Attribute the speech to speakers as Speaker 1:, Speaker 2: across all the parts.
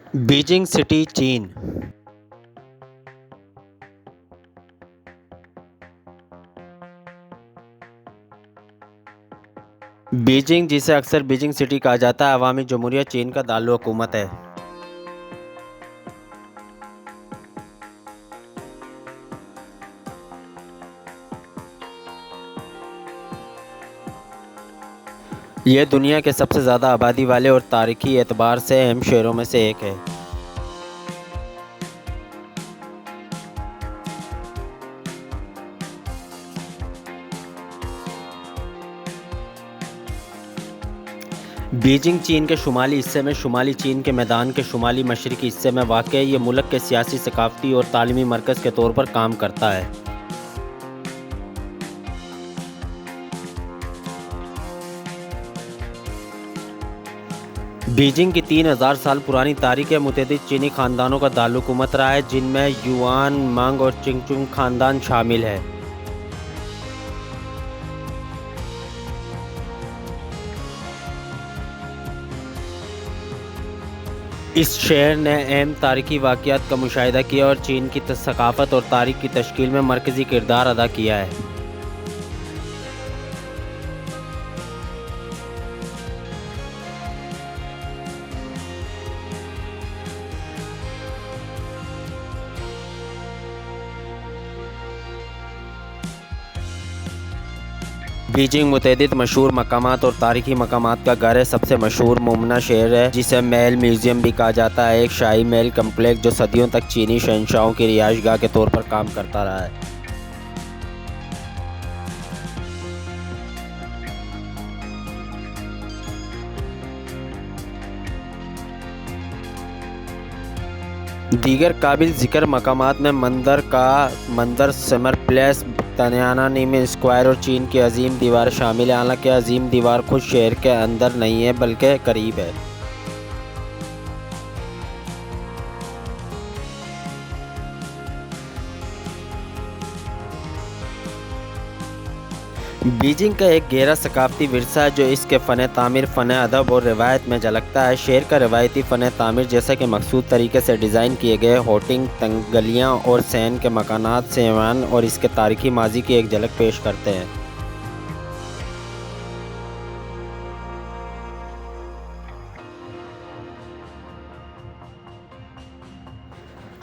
Speaker 1: Beijing city, चीन। Beijing, जिसे अक्सर बीजिंग सिटी कहा जाता है, अवामी जमहूरियत चीन का दारुल-हुकूमत है। यह दुनिया के सबसे ज़्यादा आबादी वाले और तारीखी एतबार से अहम शहरों में से एक है। बीजिंग चीन के शुमाली हिस्से में शुमाली चीन के मैदान के शुमाली मशरक़ी हिस्से में वाक़ है। ये मुल्क के सियासी, सक़ाफ़ती और तालीमी मरकज़ के तौर पर काम करता है। बीजिंग की 3000 साल पुरानी तारीख़ है। मुतअद्दिद चीनी ख़ानदानों का दारुल-हुकूमत रहा है, जिनमें युआन, मंग और चिंगचुंग ख़ानदान शामिल है। इस शहर ने अहम तारीख़ी वाक़यात का मुशाहिदा किया और चीन की सक़ाफ़त और तारीख़ की तश्कील में मरकज़ी किरदार अदा किया है। बीजिंग मुतअद्दिद मशहूर मकामात और तारीख़ी मकामात का घर है। सबसे मशहूर मुमना शहर है, जिसे महल म्यूज़ियम भी कहा जाता है, एक शाही महल कम्प्लेक्स जो सदियों तक चीनी शहंशाहों की रिहाइशगाह के तौर पर काम करता रहा है। दीगर काबिल ज़िक्र मकामात में मंदर समर प्लेस, तियानानमेन स्क्वायर और चीन की अज़ीम दीवार शामिल है। हालांकि अज़ीम दीवार खुद शहर के अंदर नहीं है, बल्कि करीब है। बीजिंग का एक गहरा सकाफ़ती विरसा है, जो इसके फ़न तामीर, फ़न अदब और रिवायत में झलकता है। शहर का रिवायती फ़न तामीर, जैसे कि मखसूस तरीके से डिज़ाइन किए गए होर्डिंग, गलियाँ और सैन के मकानात, सेवान और इसके तारीख़ी माज़ी की एक झलक पेश करते हैं।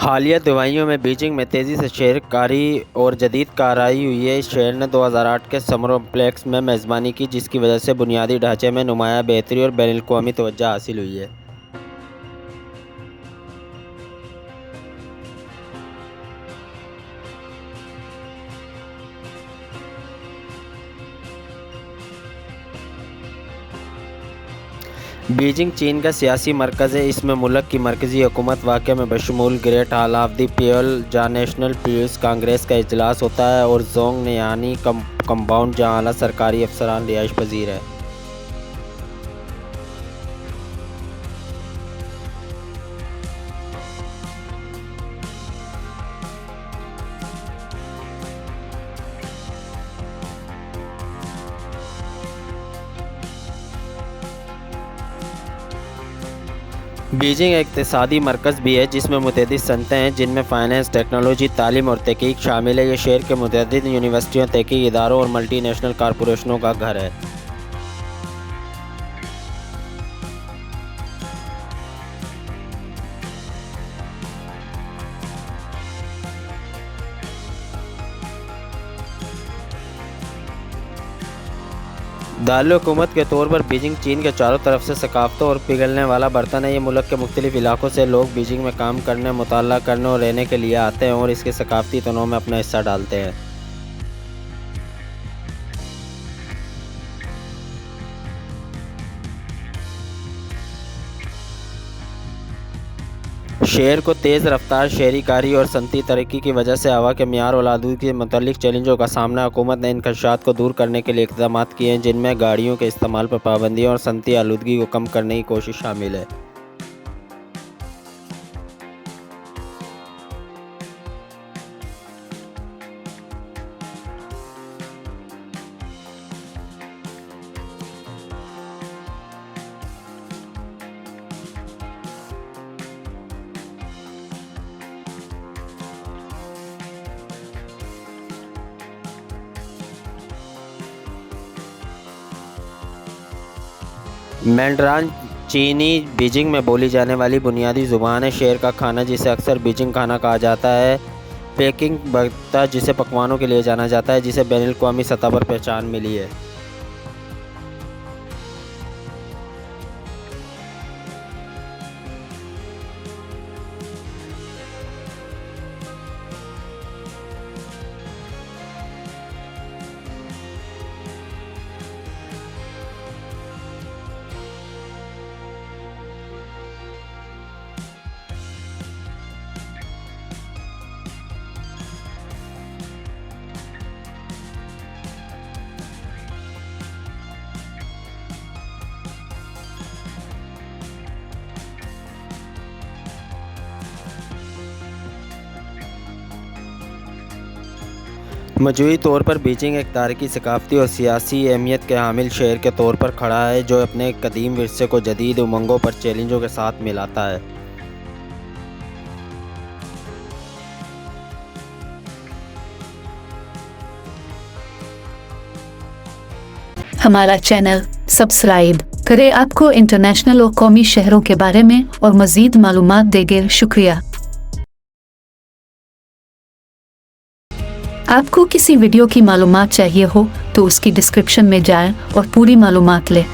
Speaker 1: हालिया दवाइयों में बीजिंग में तेज़ी से शहरकारी और जदीद कारआई हुई है। इस शहर ने 2008 के समर ओलंपिक्स में मेज़बानी की, जिसकी वजह से बुनियादी ढांचे में नुमाया बेहतरी और बैनुल-अक़वामी तवज्जो हासिल हुई है। बीजिंग चीन का सियासी मरकज़ है। इसमें मुल्क की मरकज़ी हुकूमत वाक़े में बशमूल great hall of the people, जहाँ नेशनल पीपल्स कांग्रेस का इजलास होता है, और जोंग यानी कंपाउंड, जहाँ आला सरकारी अफसरान रिहाइश पजीर है। बीजिंग एक इक़्तिसादी मरकज़ भी है, जिसमें मुतअद्दिद सनतें हैं, जिनमें फ़ाइनेंस, टेक्नोलॉजी, तालीम और तहक़ीक़ शामिल है। ये शहर के मुतअद्दिद यूनिवर्सिटियों, तहक़ीक़ी इदारों और मल्टीनेशनल कॉरपोरेशनों का घर है। दारुल-हुकूमत के तौर पर बीजिंग चीन के चारों तरफ से सकाफ़तों और पिघलने वाला बर्तन है। ये मुल्क के मुख्तलिफ़ इलाक़ों से लोग बीजिंग में काम करने, मुताला करने और रहने के लिए आते हैं और इसके सकाफ़ती तनों में अपना हिस्सा डालते हैं। शहर को तेज़ रफ्तार शहरीकारी और सनती तरक्की की वजह से हवा के मियार और आलूदगी से मुतल्लिक़ चैलेंजों का सामना हुकूमत ने इन ख़दशात को दूर करने के लिए इक़दामात किए हैं, जिनमें गाड़ियों के इस्तेमाल पर पाबंदियाँ और सनती आलूदगी को कम करने की कोशिश शामिल है। मैंड्रान चीनी बीजिंग में बोली जाने वाली बुनियादी ज़ुबान है। शेर का खाना, जिसे अक्सर बीजिंग खाना कहा जाता है, पेकिंग भत्ता जिसे पकवानों के लिए जाना जाता है, जिसे बैनुल-अक़वामी सतह पर पहचान मिली है। मजमूई तौर पर बीजिंग एक तारीखी, सकाफ़ती और सियासी अहमियत के हामिल शहर के तौर पर खड़ा है, जो अपने कदीम विरसे को जदीद उमंगों पर चैलेंजों के साथ मिलाता है।
Speaker 2: हमारा चैनल सब्सक्राइब करें। आपको इंटरनेशनल और कौमी शहरों के बारे में और मज़ीद मालूमात देंगे। शुक्रिया। आपको किसी वीडियो की मालूमात चाहिए हो तो उसकी डिस्क्रिप्शन में जाएं और पूरी मालूमात लें।